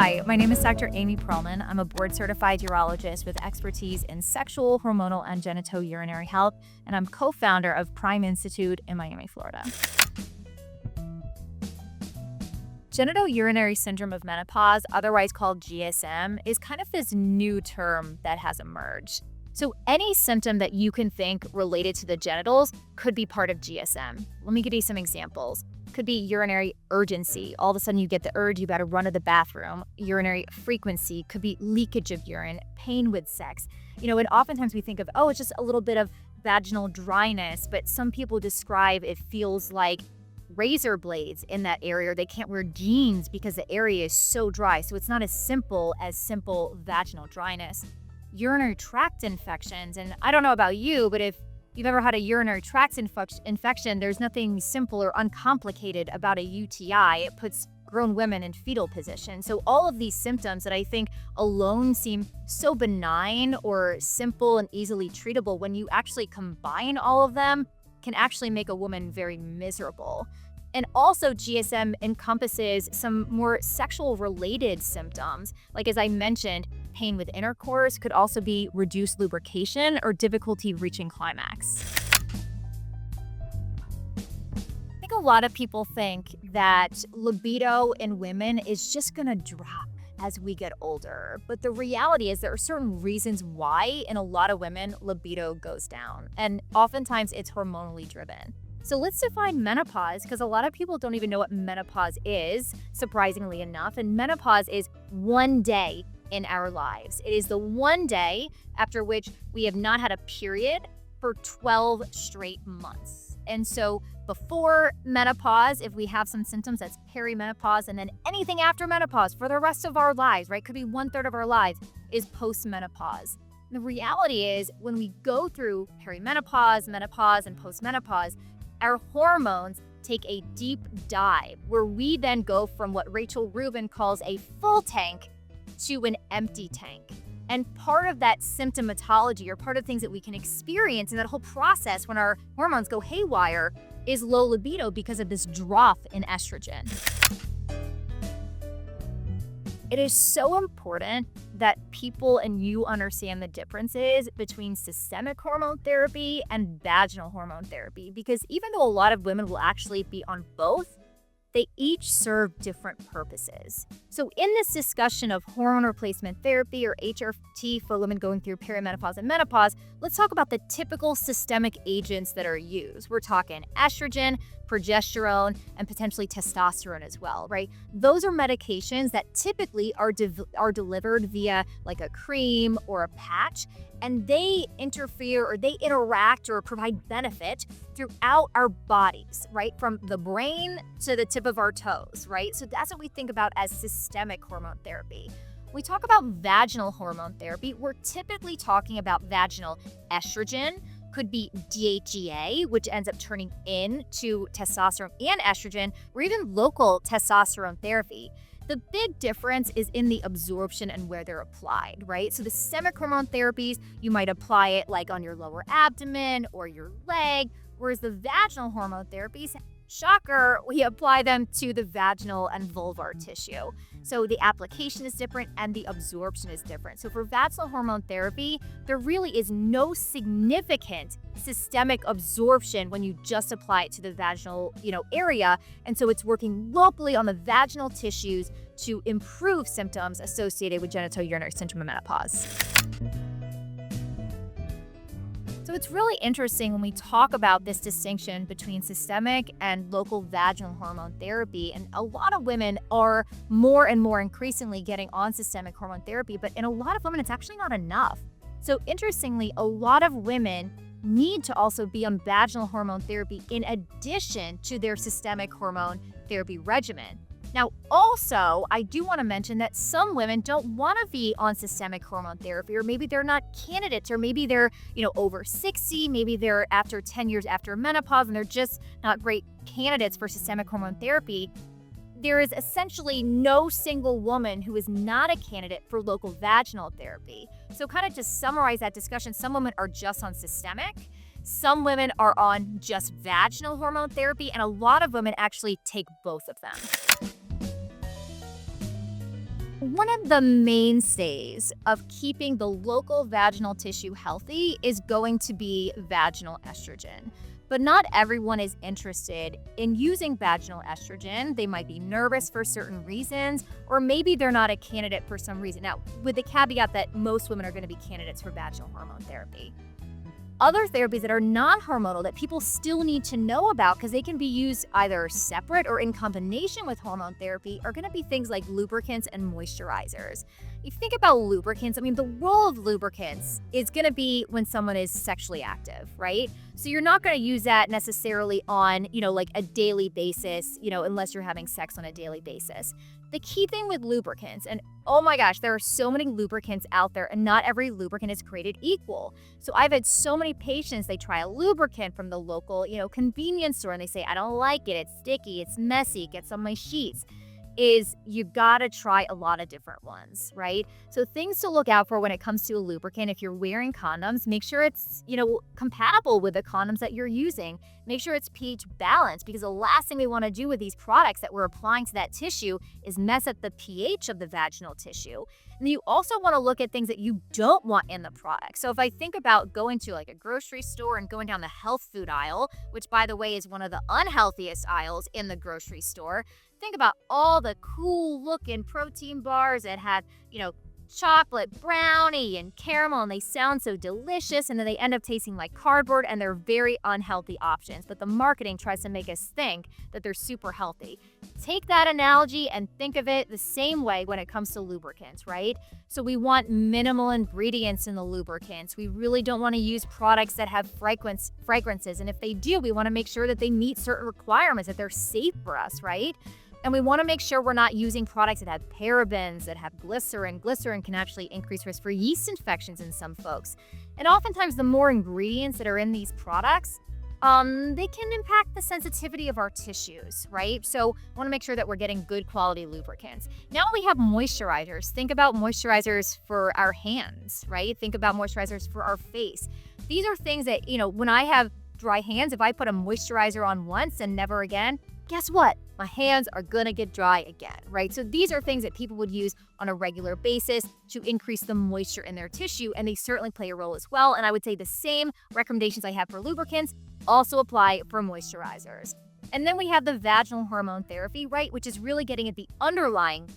Hi, my name is Dr. Amy Pearlman. I'm a board-certified urologist with expertise in sexual, hormonal, and genitourinary health, and I'm co-founder of Prime Institute in Miami, Florida. Genitourinary syndrome of menopause, otherwise called GSM, is kind of this new term that has emerged. So any symptom that you can think related to the genitals could be part of GSM. Let me give you some examples. Could be urinary urgency. All of a sudden you get the urge, you better run to the bathroom. Urinary frequency could be leakage of urine, pain with sex. And oftentimes we think of, it's just a little bit of vaginal dryness, but some people describe it feels like razor blades in that area, or they can't wear jeans because the area is so dry. So it's not as simple vaginal dryness. Urinary tract infections, and I don't know about you, but if you've ever had a urinary tract infection, there's nothing simple or uncomplicated about a UTI. It puts grown women in fetal position. So all of these symptoms that I think alone seem so benign or simple and easily treatable, when you actually combine all of them, can actually make a woman very miserable. And also GSM encompasses some more sexual related symptoms. Like, as I mentioned, pain with intercourse, could also be reduced lubrication or difficulty reaching climax. I think a lot of people think that libido in women is just gonna drop as we get older. But the reality is there are certain reasons why in a lot of women libido goes down. And oftentimes it's hormonally driven. So let's define menopause, because a lot of people don't even know what menopause is, surprisingly enough. And menopause is one day in our lives. It is the one day after which we have not had a period for 12 straight months. And so before menopause, if we have some symptoms, that's perimenopause. And then anything after menopause for the rest of our lives, right? Could be 1/3 of our lives, is postmenopause. The reality is when we go through perimenopause, menopause, and postmenopause, our hormones take a deep dive where we then go from what Rachel Rubin calls a full tank to an empty tank. And part of that symptomatology, or part of things that we can experience in that whole process when our hormones go haywire, is low libido because of this drop in estrogen. It is so important that people and you understand the differences between systemic hormone therapy and vaginal hormone therapy, because even though a lot of women will actually be on both, they each serve different purposes. So in this discussion of hormone replacement therapy, or HRT, for women going through perimenopause and menopause, let's talk about the typical systemic agents that are used. We're talking estrogen, progesterone, and potentially testosterone as well, right? Those are medications that typically are delivered via like a cream or a patch, and they interfere, or they interact or provide benefit throughout our bodies, right? From the brain to the tip of our toes, right? So that's what we think about as systemic hormone therapy. When we talk about vaginal hormone therapy, we're typically talking about vaginal estrogen, could be DHEA, which ends up turning into testosterone and estrogen, or even local testosterone therapy. The big difference is in the absorption and where they're applied, right? So the systemic hormone therapies, you might apply it like on your lower abdomen or your leg, whereas the vaginal hormone therapies, shocker, we apply them to the vaginal and vulvar tissue. So the application is different and the absorption is different. So for vaginal hormone therapy, there really is no significant systemic absorption when you just apply it to the vaginal, area. And so it's working locally on the vaginal tissues to improve symptoms associated with genitourinary syndrome of menopause. So it's really interesting when we talk about this distinction between systemic and local vaginal hormone therapy. And a lot of women are more and more increasingly getting on systemic hormone therapy, but in a lot of women, it's actually not enough. So interestingly, a lot of women need to also be on vaginal hormone therapy in addition to their systemic hormone therapy regimen. Now, also, I do want to mention that some women don't want to be on systemic hormone therapy, or maybe they're not candidates, or maybe they're, over 60, maybe they're after 10 years after menopause, and they're just not great candidates for systemic hormone therapy. There is essentially no single woman who is not a candidate for local vaginal therapy. So kind of to summarize that discussion, some women are just on systemic, some women are on just vaginal hormone therapy, and a lot of women actually take both of them. One of the mainstays of keeping the local vaginal tissue healthy is going to be vaginal estrogen. But not everyone is interested in using vaginal estrogen. They might be nervous for certain reasons, or maybe they're not a candidate for some reason. Now, with the caveat that most women are going to be candidates for vaginal hormone therapy. Other therapies that are non-hormonal that people still need to know about because they can be used either separate or in combination with hormone therapy are going to be things like lubricants and moisturizers. If you think about lubricants, I mean, the role of lubricants is going to be when someone is sexually active, right? So you're not going to use that necessarily on, like a daily basis, unless you're having sex on a daily basis. The key thing with lubricants, and oh my gosh, there are so many lubricants out there and not every lubricant is created equal. So I've had so many patients, they try a lubricant from the local, convenience store and they say, I don't like it, it's sticky, it's messy, it gets on my sheets. Is you gotta try a lot of different ones, right? So things to look out for when it comes to a lubricant, if you're wearing condoms, make sure it's, compatible with the condoms that you're using. Make sure it's pH balanced because the last thing we wanna do with these products that we're applying to that tissue is mess up the pH of the vaginal tissue. And you also wanna look at things that you don't want in the product. So if I think about going to like a grocery store and going down the health food aisle, which by the way is one of the unhealthiest aisles in the grocery store, think about all the cool looking protein bars that have, chocolate brownie and caramel, and they sound so delicious, and then they end up tasting like cardboard, and they're very unhealthy options. But the marketing tries to make us think that they're super healthy. Take that analogy and think of it the same way when it comes to lubricants, right? So we want minimal ingredients in the lubricants. We really don't want to use products that have fragrances. And if they do, we want to make sure that they meet certain requirements, that they're safe for us, right? And we want to make sure we're not using products that have parabens, that have glycerin. Glycerin can actually increase risk for yeast infections in some folks. And oftentimes the more ingredients that are in these products, they can impact the sensitivity of our tissues, right? So I want to make sure that we're getting good quality lubricants. Now we have moisturizers. Think about moisturizers for our hands, right? Think about moisturizers for our face. These are things that, when I have dry hands, if I put a moisturizer on once and never again, guess what? My hands are gonna get dry again, right? So these are things that people would use on a regular basis to increase the moisture in their tissue, and they certainly play a role as well. And I would say the same recommendations I have for lubricants also apply for moisturizers. And then we have the vaginal hormone therapy, right? Which is really getting at the underlying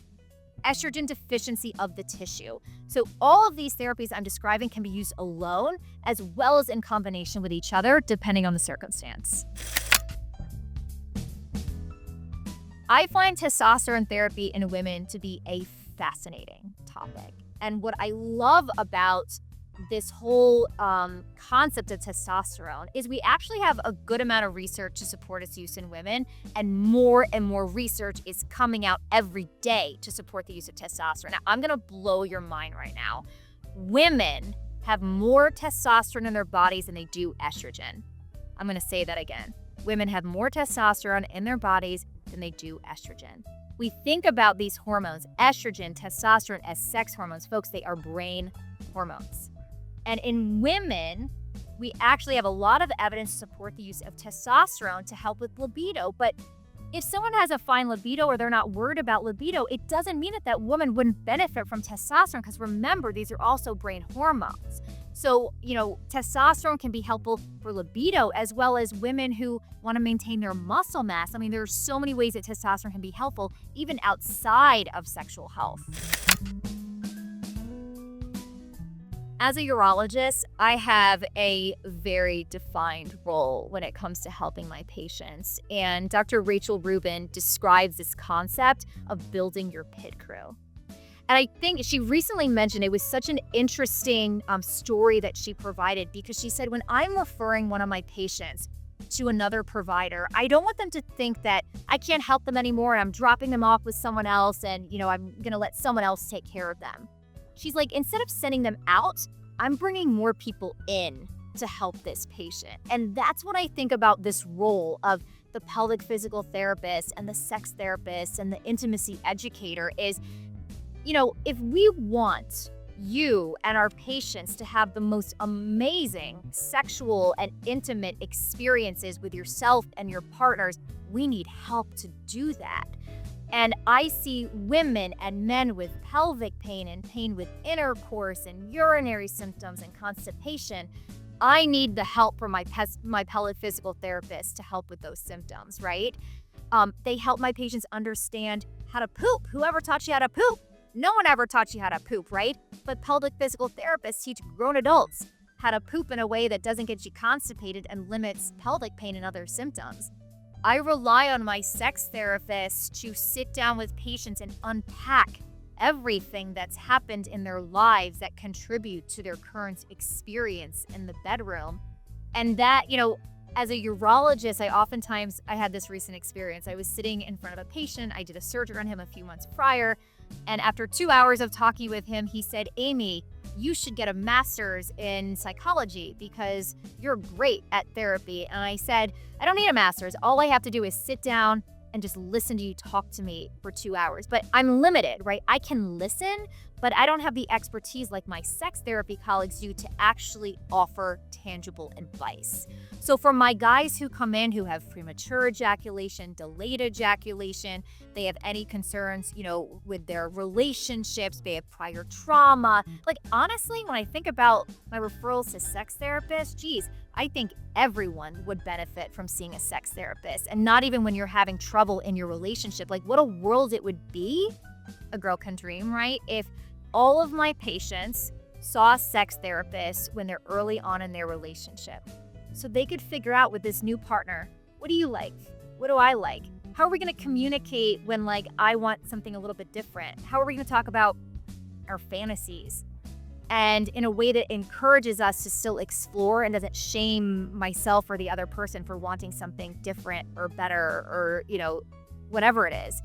estrogen deficiency of the tissue. So all of these therapies I'm describing can be used alone as well as in combination with each other, depending on the circumstance. I find testosterone therapy in women to be a fascinating topic. And what I love about this whole concept of testosterone is we actually have a good amount of research to support its use in women, and more research is coming out every day to support the use of testosterone. Now, I'm gonna blow your mind right now. Women have more testosterone in their bodies than they do estrogen. I'm gonna say that again. Women have more testosterone in their bodies than they do estrogen. We think about these hormones, estrogen, testosterone, as sex hormones. Folks, they are brain hormones. And in women, we actually have a lot of evidence to support the use of testosterone to help with libido. But if someone has a fine libido or they're not worried about libido, it doesn't mean that that woman wouldn't benefit from testosterone, because remember, these are also brain hormones. So, testosterone can be helpful for libido as well as women who want to maintain their muscle mass. I mean, there are so many ways that testosterone can be helpful, even outside of sexual health. As a urologist, I have a very defined role when it comes to helping my patients. And Dr. Rachel Rubin describes this concept of building your pit crew. And I think she recently mentioned it was such an interesting story that she provided, because she said, when I'm referring one of my patients to another provider, I don't want them to think that I can't help them anymore and I'm dropping them off with someone else and, I'm going to let someone else take care of them. She's like, instead of sending them out, I'm bringing more people in to help this patient. And that's what I think about this role of the pelvic physical therapist and the sex therapist and the intimacy educator is, if we want you and our patients to have the most amazing sexual and intimate experiences with yourself and your partners, we need help to do that. And I see women and men with pelvic pain and pain with intercourse and urinary symptoms and constipation. I need the help from my pelvic physical therapist to help with those symptoms, right? They help my patients understand how to poop. Whoever taught you how to poop? No one ever taught you how to poop, right? But pelvic physical therapists teach grown adults how to poop in a way that doesn't get you constipated and limits pelvic pain and other symptoms. I rely on my sex therapist to sit down with patients and unpack everything that's happened in their lives that contribute to their current experience in the bedroom. And that, as a urologist, I had this recent experience. I was sitting in front of a patient. I did a surgery on him a few months prior. And after 2 hours of talking with him, he said, "Amy, you should get a master's in psychology because you're great at therapy." And I said, "I don't need a master's. All I have to do is sit down and just listen to you talk to me for 2 hours." But I'm limited, right? I can listen, but I don't have the expertise like my sex therapy colleagues do to actually offer tangible advice. So for my guys who come in who have premature ejaculation, delayed ejaculation, they have any concerns, with their relationships, they have prior trauma. Like, honestly, when I think about my referrals to sex therapists, geez, I think everyone would benefit from seeing a sex therapist. And not even when you're having trouble in your relationship. Like, what a world it would be, a girl can dream, right? If all of my patients saw a sex therapist when they're early on in their relationship, so they could figure out with this new partner, what do you like? What do I like? How are we going to communicate when, I want something a little bit different? How are we going to talk about our fantasies? And in a way that encourages us to still explore and doesn't shame myself or the other person for wanting something different or better or, whatever it is.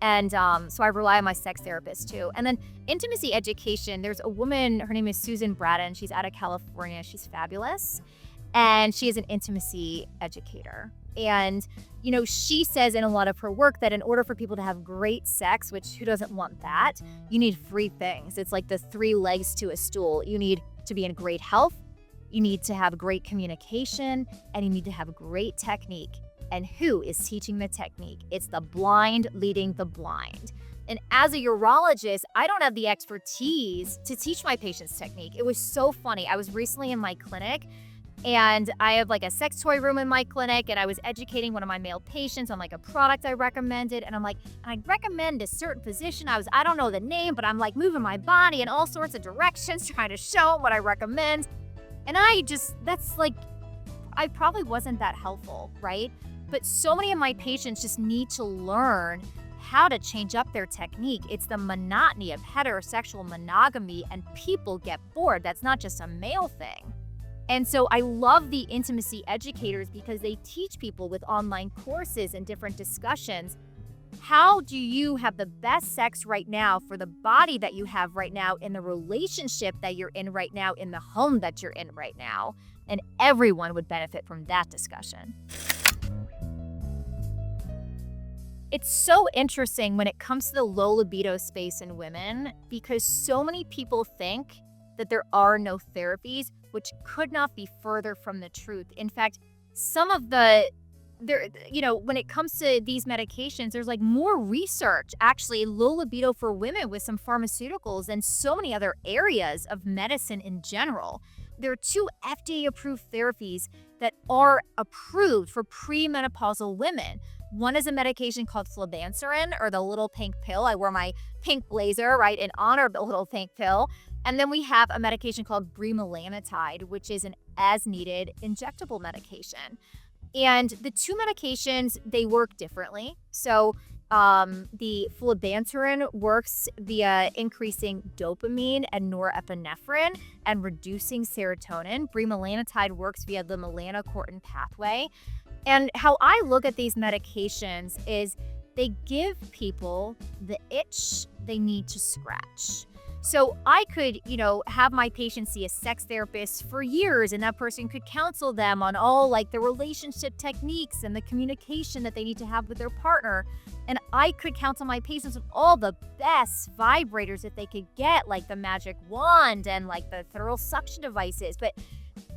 And so I rely on my sex therapist too. And then intimacy education, there's a woman, her name is Susan Braddon. She's out of California. She's fabulous. And she is an intimacy educator. And, she says in a lot of her work that in order for people to have great sex, which who doesn't want that, you need 3 things. It's like the 3 legs to a stool. You need to be in great health, you need to have great communication, and you need to have great technique. And who is teaching the technique? It's the blind leading the blind. And as a urologist, I don't have the expertise to teach my patients technique. It was so funny. I was recently in my clinic, and I have a sex toy room in my clinic, and I was educating one of my male patients on a product I recommended. And I'm like, I recommend a certain position. I don't know the name, but I'm moving my body in all sorts of directions, trying to show him what I recommend. And I probably wasn't that helpful, right? But so many of my patients just need to learn how to change up their technique. It's the monotony of heterosexual monogamy, and people get bored. That's not just a male thing. And so I love the intimacy educators because they teach people with online courses and different discussions. How do you have the best sex right now for the body that you have right now, in the relationship that you're in right now, in the home that you're in right now? And everyone would benefit from that discussion. It's so interesting when it comes to the low libido space in women, because so many people think that there are no therapies, which could not be further from the truth. In fact, some of when it comes to these medications, there's more research, actually, low libido for women with some pharmaceuticals and so many other areas of medicine in general. There are 2 FDA-approved therapies that are approved for premenopausal women. One is a medication called flibanserin, or the little pink pill. I wore my pink blazer, right, in honor of the little pink pill. And then we have a medication called bremelanotide, which is an as-needed injectable medication. And the 2 medications, they work differently. So the flibanserin works via increasing dopamine and norepinephrine and reducing serotonin. Bremelanotide works via the melanocortin pathway. And how I look at these medications is they give people the itch they need to scratch. So I could, have my patients see a sex therapist for years, and that person could counsel them on all the relationship techniques and the communication that they need to have with their partner. And I could counsel my patients on all the best vibrators that they could get, like the magic wand and the thorough suction devices. But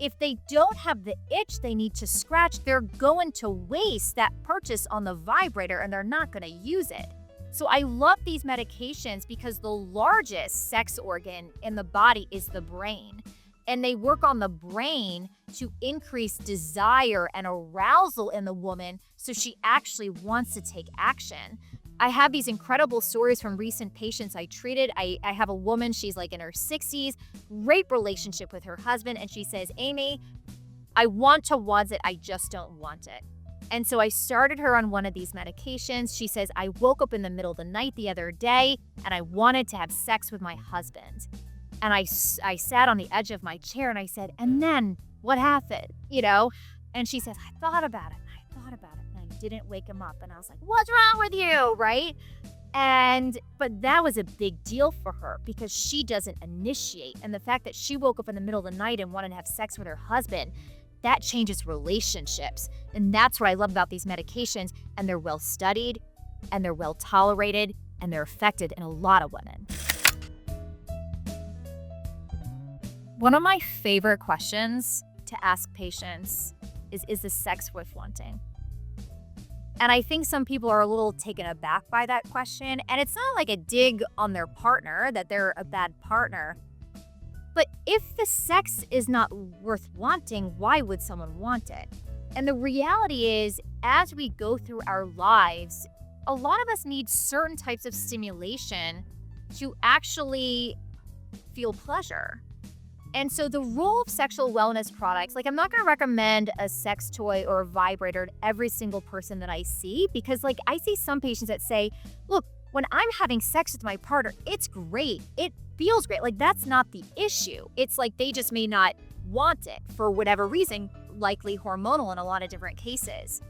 if they don't have the itch they need to scratch, they're going to waste that purchase on the vibrator, and they're not going to use it. So I love these medications because the largest sex organ in the body is the brain. And they work on the brain to increase desire and arousal in the woman so she actually wants to take action. I have these incredible stories from recent patients I treated. I have a woman, she's like in her 60s, great relationship with her husband, and she says, Amy, I want to want it, I just don't want it. And so I started her on one of these medications. She says, I woke up in the middle of the night the other day and I wanted to have sex with my husband. And I sat on the edge of my chair and I said, and then what happened? And she says, I thought about it. And I didn't wake him up. And I was like, what's wrong with you? Right? But that was a big deal for her because she doesn't initiate. And the fact that she woke up in the middle of the night and wanted to have sex with her husband, that changes relationships. And that's what I love about these medications. And they're well studied and they're well tolerated and they're effective in a lot of women. One of my favorite questions to ask patients is the sex worth wanting? And I think some people are a little taken aback by that question. And it's not like a dig on their partner that they're a bad partner. But if the sex is not worth wanting, why would someone want it? And the reality is, as we go through our lives, a lot of us need certain types of stimulation to actually feel pleasure. And so the role of sexual wellness products, I'm not going to recommend a sex toy or a vibrator to every single person that I see, because I see some patients that say, look, when I'm having sex with my partner, it's great. It feels great. That's not the issue. It's they just may not want it for whatever reason, likely hormonal in a lot of different cases.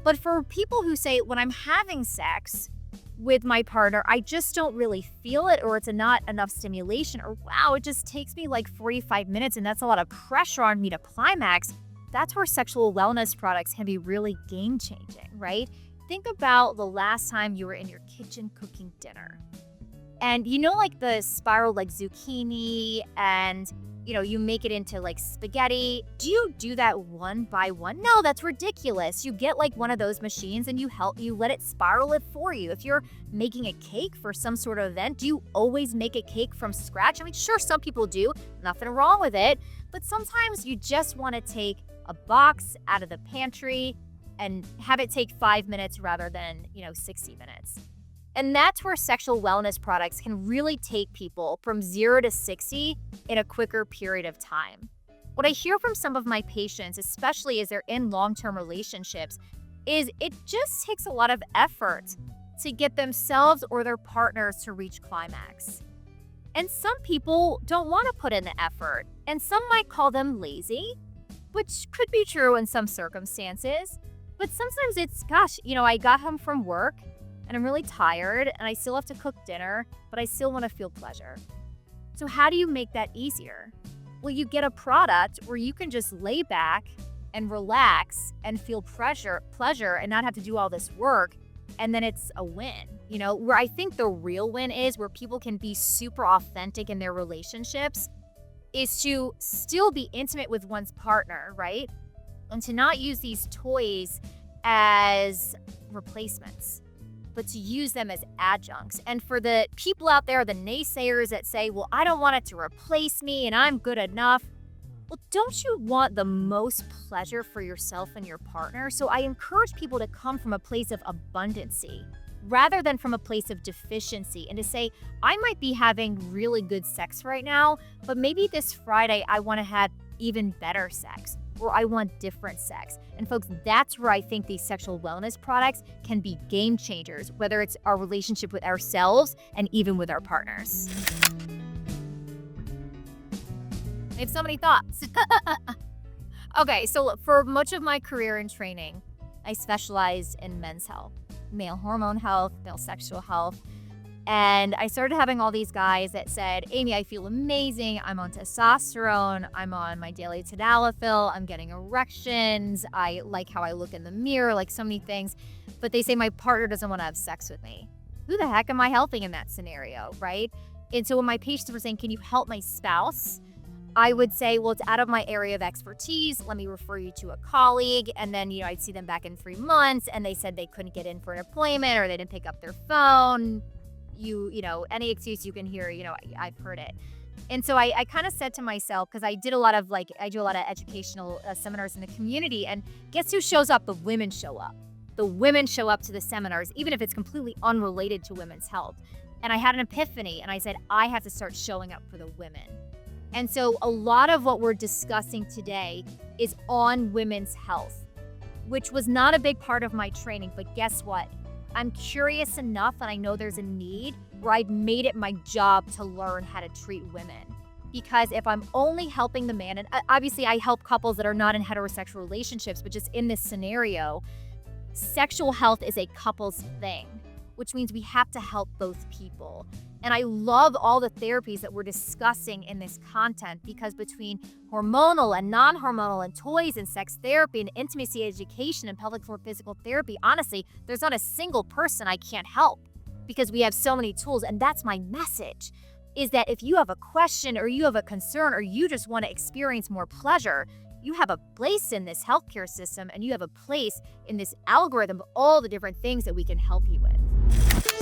But for people who say, when I'm having sex with my partner, I just don't really feel it, or it's not enough stimulation, or wow, it just takes me 45 minutes and that's a lot of pressure on me to climax, that's where sexual wellness products can be really game changing, right? Think about the last time you were in your kitchen cooking dinner. And the spiral zucchini and you make it into spaghetti. Do you do that one by one? No, that's ridiculous. You get one of those machines and you let it spiral it for you. If you're making a cake for some sort of event, do you always make a cake from scratch? I mean, sure, some people do. Nothing wrong with it. But sometimes you just want to take a box out of the pantry and have it take 5 minutes rather than, 60 minutes. And that's where sexual wellness products can really take people from 0 to 60 in a quicker period of time. What I hear from some of my patients, especially as they're in long-term relationships, is it just takes a lot of effort to get themselves or their partners to reach climax. And some people don't want to put in the effort, and some might call them lazy, which could be true in some circumstances. But sometimes it's, I got home from work, and I'm really tired and I still have to cook dinner, but I still want to feel pleasure. So how do you make that easier? Well, you get a product where you can just lay back and relax and feel pleasure and not have to do all this work. And then it's a win, where I think the real win is where people can be super authentic in their relationships is to still be intimate with one's partner, right? And to not use these toys as replacements, but to use them as adjuncts. And for the people out there, the naysayers that say, well, I don't want it to replace me and I'm good enough. Well, don't you want the most pleasure for yourself and your partner? So I encourage people to come from a place of abundancy rather than from a place of deficiency, and to say, I might be having really good sex right now, but maybe this Friday I want to have even better sex, or I want different sex. And folks, that's where I think these sexual wellness products can be game changers, whether it's our relationship with ourselves and even with our partners. I have so many thoughts. Okay, so for much of my career and training, I specialized in men's health, male hormone health, male sexual health. And I started having all these guys that said, Amy, I feel amazing. I'm on testosterone. I'm on my daily tadalafil. I'm getting erections. I like how I look in the mirror, like so many things. But they say my partner doesn't want to have sex with me. Who the heck am I helping in that scenario, right? And so when my patients were saying, can you help my spouse? I would say, well, it's out of my area of expertise. Let me refer you to a colleague. And then, I'd see them back in 3 months and they said they couldn't get in for an appointment or they didn't pick up their phone. Any excuse you can hear, I've heard it. And so I kind of said to myself, because I do a lot of educational seminars in the community, and guess who shows up? The women show up. The women show up to the seminars, even if it's completely unrelated to women's health. And I had an epiphany and I said, I have to start showing up for the women. And so a lot of what we're discussing today is on women's health, which was not a big part of my training. But guess what? I'm curious enough and I know there's a need where I've made it my job to learn how to treat women. Because if I'm only helping the man, and obviously I help couples that are not in heterosexual relationships, but just in this scenario, sexual health is a couple's thing, which means we have to help both people. And I love all the therapies that we're discussing in this content, because between hormonal and non-hormonal and toys and sex therapy and intimacy education and pelvic floor physical therapy, honestly, there's not a single person I can't help because we have so many tools. And that's my message, is that if you have a question or you have a concern or you just want to experience more pleasure, you have a place in this healthcare system and you have a place in this algorithm of all the different things that we can help you with.